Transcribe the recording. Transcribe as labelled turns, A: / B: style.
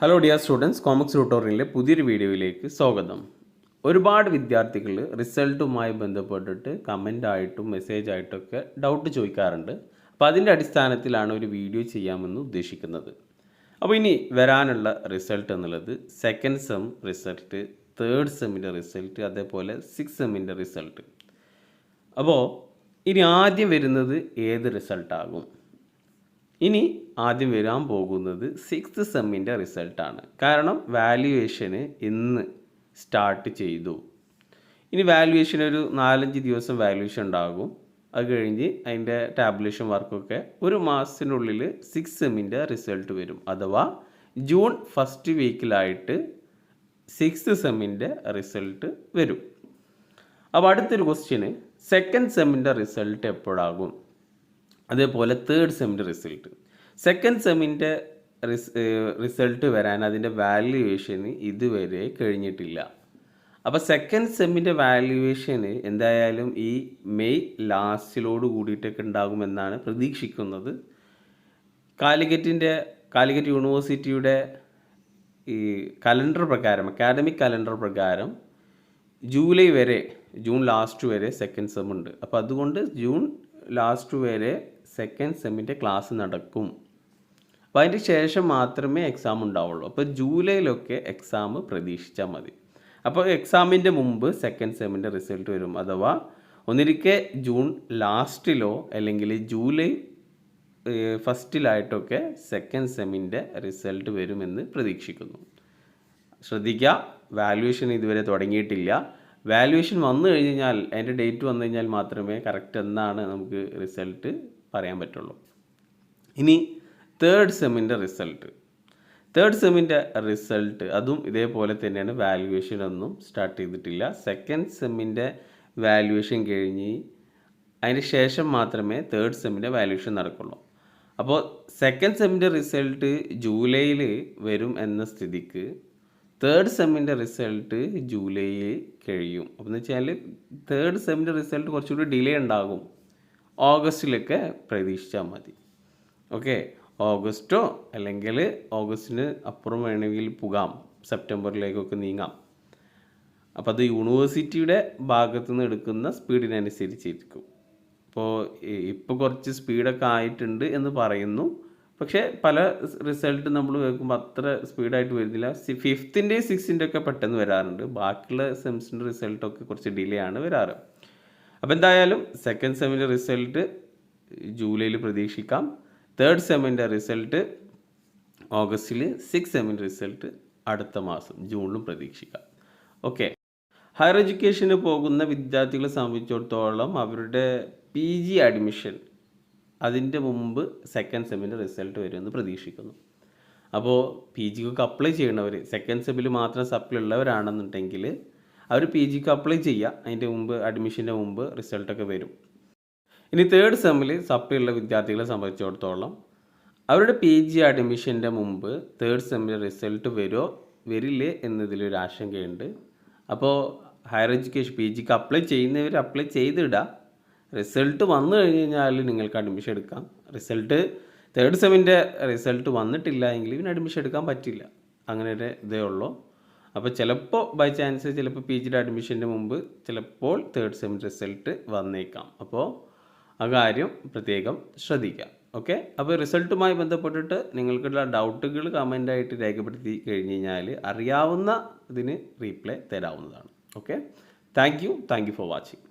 A: Hello dear students, comics ട്യൂട്ടോറിയലിലെ പുതിയൊരു വീഡിയോയിലേക്ക് സ്വാഗതം. ഒരുപാട് വിദ്യാർത്ഥികൾ റിസൾട്ടുമായി ബന്ധപ്പെട്ടിട്ട് കമൻ്റായിട്ടും മെസ്സേജായിട്ടൊക്കെ ഡൗട്ട് ചോദിക്കാറുണ്ട്. അപ്പോൾ അതിൻ്റെ അടിസ്ഥാനത്തിലാണ് ഒരു വീഡിയോ ചെയ്യാമെന്ന് ഉദ്ദേശിക്കുന്നത്. അപ്പോൾ ഇനി വരാനുള്ള റിസൾട്ട് എന്നുള്ളത് സെക്കൻഡ് സെം റിസൾട്ട്, തേർഡ് സെമ്മിൻ്റെ റിസൾട്ട്, അതേപോലെ 6th സെമ്മിൻ്റെ റിസൾട്ട്. അപ്പോൾ ഇനി ആദ്യം വരുന്നത് ഏത് റിസൾട്ടാകും? ഇനി ആദ്യം വരാൻ പോകുന്നത് 6th സെമ്മിൻ്റെ റിസൾട്ടാണ്. കാരണം വാല്യുവേഷന് ഇന്ന് സ്റ്റാർട്ട് ചെയ്തു. ഇനി വാല്യുവേഷൻ ഒരു 4-5 ദിവസം വാല്യുവേഷൻ ഉണ്ടാകും. അത് കഴിഞ്ഞ് അതിൻ്റെ ടാബുലേഷൻ വർക്കൊക്കെ ഒരു മാസത്തിനുള്ളിൽ 6th സെമ്മിൻ്റെ റിസൾട്ട് വരും. അഥവാ ജൂൺ ഫസ്റ്റ് വീക്കിലായിട്ട് 6th സെമ്മിൻ്റെ റിസൾട്ട് വരും. അപ്പോൾ അടുത്തൊരു ക്വസ്റ്റ്യന്, സെക്കൻഡ് സെമ്മിൻ്റെ റിസൾട്ട് എപ്പോഴാകും? അതേപോലെ തേർഡ് സെമ്മിൻ്റെ റിസൾട്ട്. സെക്കൻഡ് സെമ്മിൻ്റെ റിസൾട്ട് വരാൻ അതിൻ്റെ വാല്യുവേഷന് ഇതുവരെ കഴിഞ്ഞിട്ടില്ല. അപ്പോൾ സെക്കൻഡ് സെമ്മിൻ്റെ വാല്യുവേഷന് എന്തായാലും ഈ മെയ് ലാസ്റ്റിലോട് കൂടിയിട്ടൊക്കെ ഉണ്ടാകുമെന്നാണ് പ്രതീക്ഷിക്കുന്നത്. കാലിക്കറ്റ് യൂണിവേഴ്സിറ്റിയുടെ ഈ കലണ്ടർ പ്രകാരം, അക്കാഡമിക് കലണ്ടർ പ്രകാരം ജൂലൈ വരെ, ജൂൺ ലാസ്റ്റ് വരെ സെക്കൻഡ് സെം ഉണ്ട്. അപ്പോൾ അതുകൊണ്ട് ജൂൺ ലാസ്റ്റ് വരെ സെക്കൻഡ് സെമ്മിൻ്റെ ക്ലാസ് നടക്കും. അപ്പോൾ അതിൻ്റെ ശേഷം മാത്രമേ എക്സാം ഉണ്ടാവുള്ളൂ. അപ്പോൾ ജൂലൈയിലൊക്കെ എക്സാം പ്രതീക്ഷിച്ചാൽ മതി. അപ്പോൾ എക്സാമിൻ്റെ മുമ്പ് സെക്കൻഡ് സെമ്മിൻ്റെ റിസൾട്ട് വരും. അഥവാ ഒന്നിരിക്കെ ജൂൺ ലാസ്റ്റിലോ അല്ലെങ്കിൽ ജൂലൈ ഫസ്റ്റിലായിട്ടൊക്കെ സെക്കൻഡ് സെമ്മിൻ്റെ റിസൾട്ട് വരുമെന്ന് പ്രതീക്ഷിക്കുന്നു. ശ്രദ്ധിക്കുക, വാല്യുവേഷൻ ഇതുവരെ തുടങ്ങിയിട്ടില്ല. വാല്യുവേഷൻ വന്നു കഴിഞ്ഞാൽ, അതിൻ്റെ ഡേറ്റ് വന്നു കഴിഞ്ഞാൽ മാത്രമേ കറക്റ്റ് എന്നാണ് നമുക്ക് റിസൾട്ട് പറയാൻ പറ്റുള്ളൂ. ഇനി തേർഡ് സെമ്മിൻ്റെ റിസൾട്ട്. തേർഡ് സെമ്മിൻ്റെ റിസൾട്ട് അതും ഇതേപോലെ തന്നെയാണ്. വാല്യുവേഷൻ ഒന്നും സ്റ്റാർട്ട് ചെയ്തിട്ടില്ല. സെക്കൻഡ് സെമ്മിൻ്റെ വാല്യുവേഷൻ കഴിഞ്ഞ് അതിന് ശേഷം മാത്രമേ തേർഡ് സെമ്മിൻ്റെ വാല്യുവേഷൻ നടക്കുള്ളൂ. അപ്പോൾ സെക്കൻഡ് സെമ്മിൻ്റെ റിസൾട്ട് ജൂലൈയിൽ വരും എന്ന സ്ഥിതിക്ക് തേർഡ് സെമ്മിൻ്റെ റിസൾട്ട് ജൂലൈയിൽ കഴിയും. അപ്പോൾ എന്ന് വെച്ചാൽ തേർഡ് സെമ്മിൻ്റെ റിസൾട്ട് കുറച്ചുകൂടി ഡിലേ ഉണ്ടാകും. ഓഗസ്റ്റിലൊക്കെ പ്രതീക്ഷിച്ചാൽ മതി. ഓക്കെ, ഓഗസ്റ്റോ അല്ലെങ്കിൽ ഓഗസ്റ്റിന് അപ്പുറം വേണമെങ്കിൽ പോകാം, സെപ്റ്റംബറിലേക്കൊക്കെ നീങ്ങാം. അപ്പോൾ അത് യൂണിവേഴ്സിറ്റിയുടെ ഭാഗത്തു നിന്ന് എടുക്കുന്ന സ്പീഡിനനുസരിച്ചിരിക്കും. ഇപ്പോൾ കുറച്ച് സ്പീഡൊക്കെ ആയിട്ടുണ്ട് എന്ന് പറയുന്നു. പക്ഷേ പല റിസൾട്ട് നമ്മൾ കേൾക്കുമ്പോൾ അത്ര സ്പീഡായിട്ട് വരുന്നില്ല. 5th-ൻ്റെയും 6th-ൻ്റെ ഒക്കെ പെട്ടെന്ന് വരാറുണ്ട്. ബാക്കിയുള്ള സെംസിൻ്റെ റിസൾട്ടൊക്കെ കുറച്ച് ഡിലേ ആണ് വരാറ്. അപ്പോൾ എന്തായാലും സെക്കൻഡ് സെമ്മിൻ്റെ റിസൾട്ട് ജൂലൈയിൽ പ്രതീക്ഷിക്കാം. തേർഡ് സെമ്മിൻ്റെ റിസൾട്ട് ഓഗസ്റ്റിൽ, 6th സെമ്മിൻ്റെ റിസൾട്ട് അടുത്ത മാസം ജൂണിലും പ്രതീക്ഷിക്കാം. ഓക്കെ, ഹയർ എഡ്യൂക്കേഷന് പോകുന്ന വിദ്യാർത്ഥികളെ സംബന്ധിച്ചിടത്തോളം അവരുടെ PG അഡ്മിഷൻ അതിൻ്റെ മുമ്പ് സെക്കൻഡ് സെമ്മിൻ്റെ റിസൾട്ട് വരുമെന്ന് പ്രതീക്ഷിക്കുന്നു. അപ്പോൾ PGക്കൊക്കെ അപ്ലൈ ചെയ്യണവർ, സെക്കൻഡ് സെമ്മിൽ മാത്രം സപ്ലൈ ഉള്ളവരാണെന്നുണ്ടെങ്കിൽ അവർ PGക്ക് അപ്ലൈ ചെയ്യുക. അതിൻ്റെ മുമ്പ്, അഡ്മിഷൻ്റെ മുമ്പ് റിസൾട്ടൊക്കെ വരും. ഇനി തേർഡ് സെമ്മിൽ സപ്ലൈ ഉള്ള വിദ്യാർത്ഥികളെ സംബന്ധിച്ചിടത്തോളം അവരുടെ PG അഡ്മിഷൻ്റെ മുമ്പ് തേർഡ് സെമ്മിൻ്റെ റിസൾട്ട് വരുമോ വരില്ലേ എന്നതിലൊരു ആശങ്കയുണ്ട്. അപ്പോൾ ഹയർ എഡ്യൂക്കേഷൻ PGക്ക് അപ്ലൈ ചെയ്യുന്നവർ അപ്ലൈ ചെയ്തിടുക. റിസൾട്ട് വന്നു കഴിഞ്ഞ് കഴിഞ്ഞാൽ നിങ്ങൾക്ക് അഡ്മിഷൻ എടുക്കാം. റിസൾട്ട് തേർഡ് സെമ്മിൻ്റെ റിസൾട്ട് വന്നിട്ടില്ല എങ്കിൽ പിന്നെ അഡ്മിഷൻ എടുക്കാൻ പറ്റില്ല. അങ്ങനെ ഒരു ഇതേ ഉള്ളൂ. അപ്പോൾ ചിലപ്പോൾ ബൈ ചാൻസ് ചിലപ്പോൾ PGയുടെ അഡ്മിഷൻ്റെ മുമ്പ് ചിലപ്പോൾ തേർഡ് സെമ്മിൻ്റെ റിസൾട്ട് വന്നേക്കാം. അപ്പോൾ ആ കാര്യം പ്രത്യേകം ശ്രദ്ധിക്കാം. ഓക്കെ, അപ്പോൾ റിസൾട്ടുമായി ബന്ധപ്പെട്ടിട്ട് നിങ്ങൾക്കുള്ള ഡൗട്ടുകൾ കമൻ്റായിട്ട് രേഖപ്പെടുത്തി കഴിഞ്ഞ് കഴിഞ്ഞാൽ അറിയാവുന്ന ഇതിന് റീപ്ലൈ തരാവുന്നതാണ്. Okay, thank you for watching.